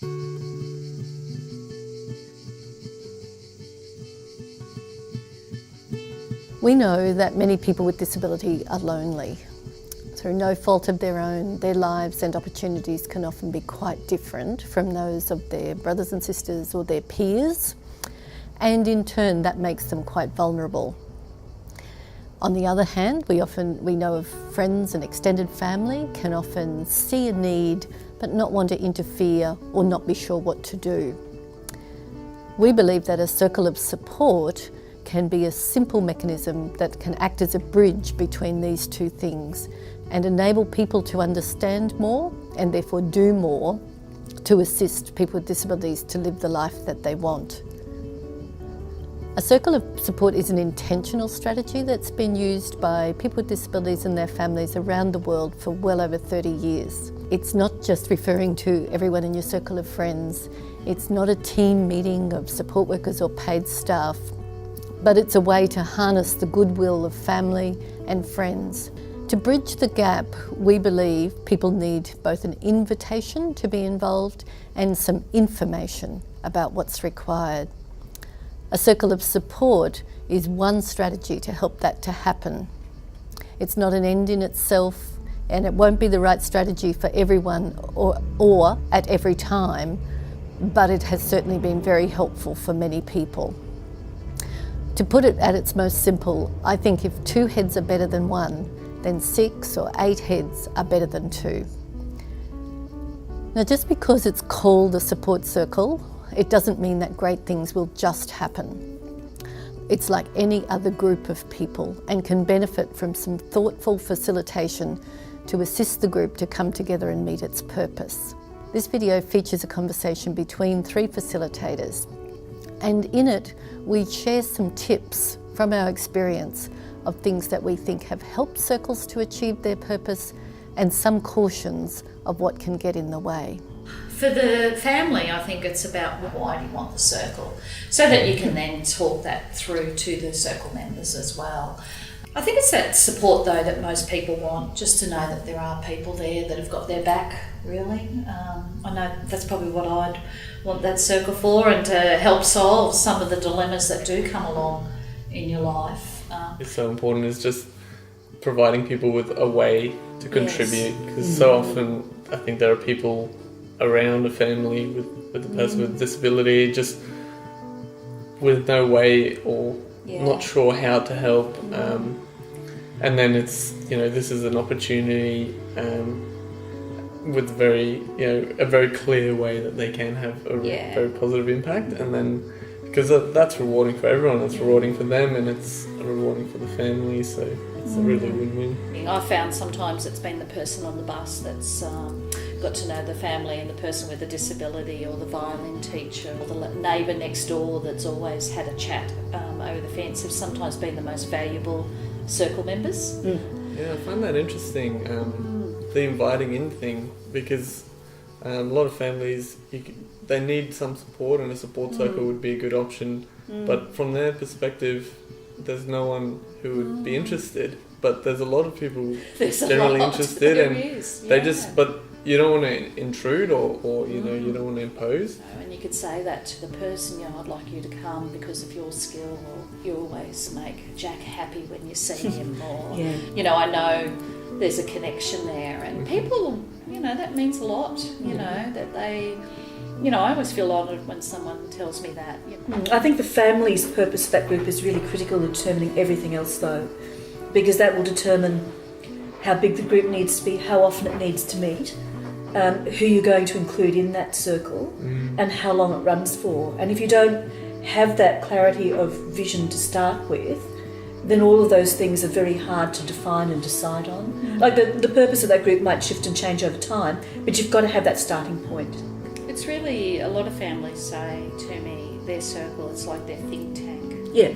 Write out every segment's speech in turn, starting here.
We know that many people with disability are lonely. Through no fault of their own, their lives and opportunities can often be quite different from those of their brothers and sisters or their peers, and in turn that makes them quite vulnerable. On the other hand, we know of friends and extended family can often see a need but not want to interfere or not be sure what to do. We believe that a circle of support can be a simple mechanism that can act as a bridge between these two things and enable people to understand more and therefore do more to assist people with disabilities to live the life that they want. A circle of support is an intentional strategy that's been used by people with disabilities and their families around the world for well over 30 years. It's not just referring to everyone in your circle of friends. It's not a team meeting of support workers or paid staff, but it's a way to harness the goodwill of family and friends. To bridge the gap, we believe people need both an invitation to be involved and some information about what's required. A circle of support is one strategy to help that to happen. It's not an end in itself, and it won't be the right strategy for everyone or at every time, but it has certainly been very helpful for many people. To put it at its most simple, I think if 2 heads are better than 1, then 6 or 8 heads are better than 2. Now, just because it's called a support circle, it doesn't mean that great things will just happen. It's like any other group of people and can benefit from some thoughtful facilitation to assist the group to come together and meet its purpose. This video features a conversation between 3 facilitators, and in it we share some tips from our experience of things that we think have helped circles to achieve their purpose and some cautions of what can get in the way. For the family, I think it's about why do you want the circle, so that you can then talk that through to the circle members as well. I think it's that support though that most people want, just to know that there are people there that have got their back, really. I know that's probably what I'd want that circle for, and to help solve some of the dilemmas that do come along in your life. It's so important, is just providing people with a way to contribute, because so often I think there are people around a family with a person with disability just with no way or not sure how to help, and then it's, this is an opportunity with a very clear way that they can have a very positive impact, and then because that's rewarding for everyone, it's rewarding for them and it's rewarding for the family, so it's a really win-win. I found sometimes it's been the person on the bus that's got to know the family and the person with a disability, or the violin teacher, or the neighbour next door that's always had a chat over the fence, have sometimes been the most valuable circle members. Yeah, I find that interesting, the inviting in thing, because a lot of families, they need some support, and a support circle would be a good option, but from their perspective there's no one who would be interested, but there's a lot of people generally interested, and they just, but you don't want to intrude or you don't want to impose. And you could say that to the person, I'd like you to come because of your skill, or you always make Jack happy when you see him, or I know there's a connection there, and people, that means a lot, that they, I always feel honoured when someone tells me that. I think the family's purpose of that group is really critical in determining everything else though, because that will determine how big the group needs to be, how often it needs to meet, who you're going to include in that circle, and how long it runs for. And if you don't have that clarity of vision to start with, then all of those things are very hard to define and decide on. Like the purpose of that group might shift and change over time, but you've got to have that starting point. It's really, a lot of families say to me, their circle, it's like their think tank. Yeah.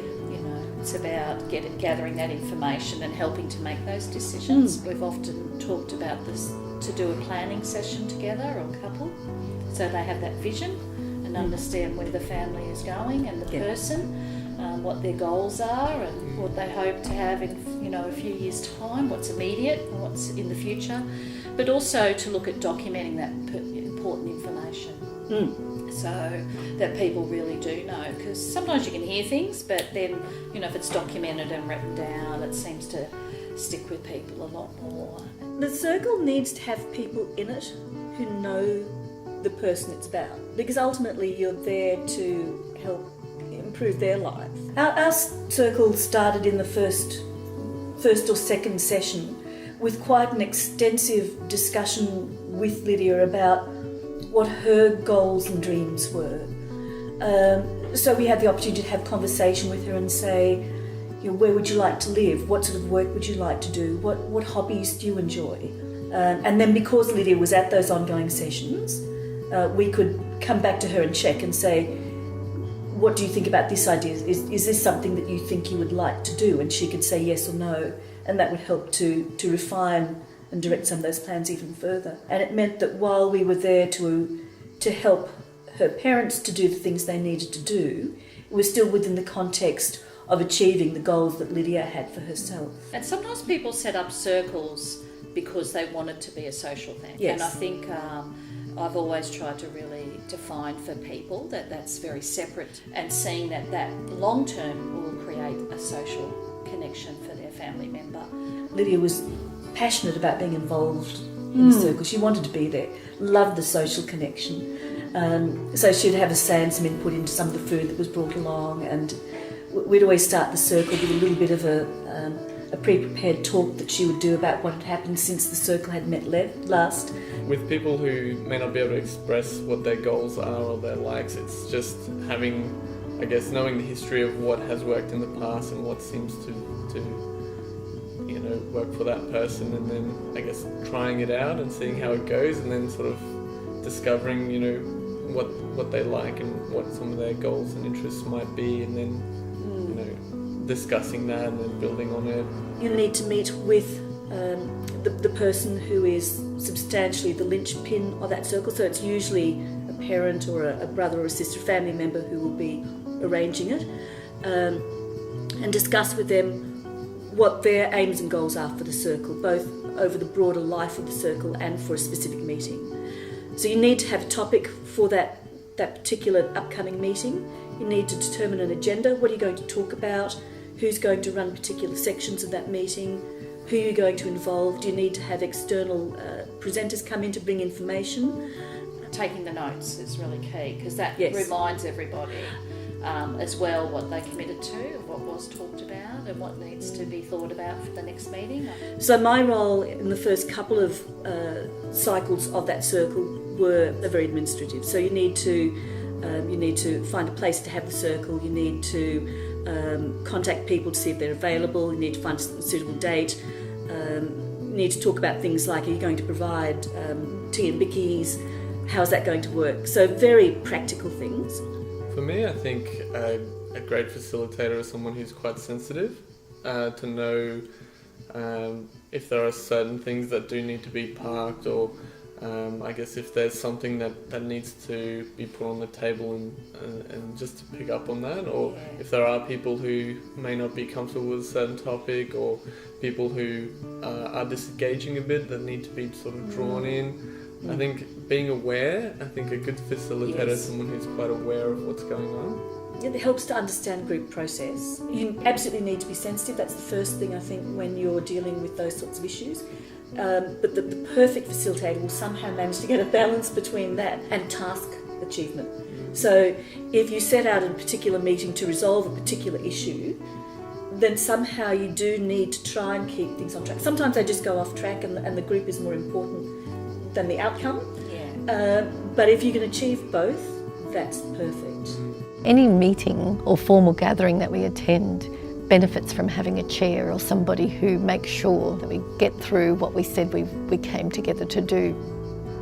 It's about gathering that information and helping to make those decisions. We've often talked about this, to do a planning session together, or couple, so they have that vision and understand where the family is going and the person, what their goals are and what they hope to have in a few years' time, what's immediate and what's in the future, but also to look at documenting that important information. So that people really do know, because sometimes you can hear things, but then, you know, if it's documented and written down, it seems to stick with people a lot more. The circle needs to have people in it who know the person it's about, because ultimately you're there to help improve their life. Our circle started in the first or second session with quite an extensive discussion with Lydia about what her goals and dreams were. So we had the opportunity to have conversation with her and say, you know, where would you like to live? What sort of work would you like to do? What hobbies do you enjoy? And then because Lydia was at those ongoing sessions, we could come back to her and check and say, what do you think about this idea? Is this something that you think you would like to do? And she could say yes or no, and that would help to refine and direct some of those plans even further. And it meant that while we were there to help her parents to do the things they needed to do, it was still within the context of achieving the goals that Lydia had for herself. And sometimes people set up circles because they wanted to be a social thing. Yes. And I think I've always tried to really define for people that that's very separate, and seeing that long term will create a social connection for their family member. Lydia was passionate about being involved in the circle. She wanted to be there, loved the social connection. So she'd have a say and some input into some of the food that was brought along, and we'd always start the circle with a little bit of a pre-prepared talk that she would do about what had happened since the circle had met last. With people who may not be able to express what their goals are or their likes, it's just having, I guess, knowing the history of what has worked in the past and what seems to you know, work for that person, and then I guess trying it out and seeing how it goes, and then sort of discovering, you know, what they like and what some of their goals and interests might be, and then you know, discussing that and then building on it. You need to meet with the person who is substantially the linchpin of that circle. So it's usually a parent or a brother or a sister, family member who will be arranging it, and discuss with them what their aims and goals are for the circle, both over the broader life of the circle and for a specific meeting. So you need to have a topic for that particular upcoming meeting. You need to determine an agenda. What are you going to talk about? Who's going to run particular sections of that meeting? Who are you going to involve? Do you need to have external presenters come in to bring information? Taking the notes is really key, because that Yes. reminds everybody as well what they committed to, what was talked about, and what needs to be thought about for the next meeting. So my role in the first couple of cycles of that circle were very administrative. So you need to find a place to have the circle. You need to contact people to see if they're available. You need to find a suitable date. You need to talk about things like, are you going to provide tea and bickies? How's that going to work? So very practical things. For me, I think a great facilitator is someone who's quite sensitive to know if there are certain things that do need to be parked, or I guess if there's something that needs to be put on the table, and just to pick up on that, or if there are people who may not be comfortable with a certain topic, or people who are disengaging a bit that need to be sort of drawn in. I think being aware, I think a good facilitator is someone who's quite aware of what's going on. It helps to understand group process. You absolutely need to be sensitive. That's the first thing, I think, when you're dealing with those sorts of issues. But the perfect facilitator will somehow manage to get a balance between that and task achievement. So if you set out in a particular meeting to resolve a particular issue, then somehow you do need to try and keep things on track. Sometimes they just go off track, and the group is more important than the outcome. But if you can achieve both, that's perfect. Any meeting or formal gathering that we attend benefits from having a chair or somebody who makes sure that we get through what we said we came together to do.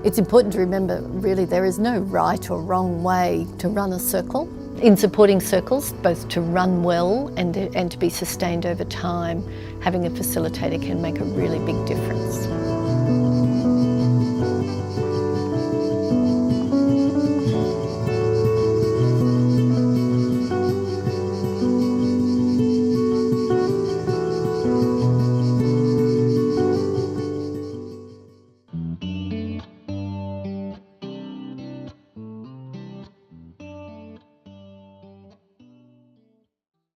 It's important to remember, really, there is no right or wrong way to run a circle. In supporting circles, both to run well and to be sustained over time, having a facilitator can make a really big difference.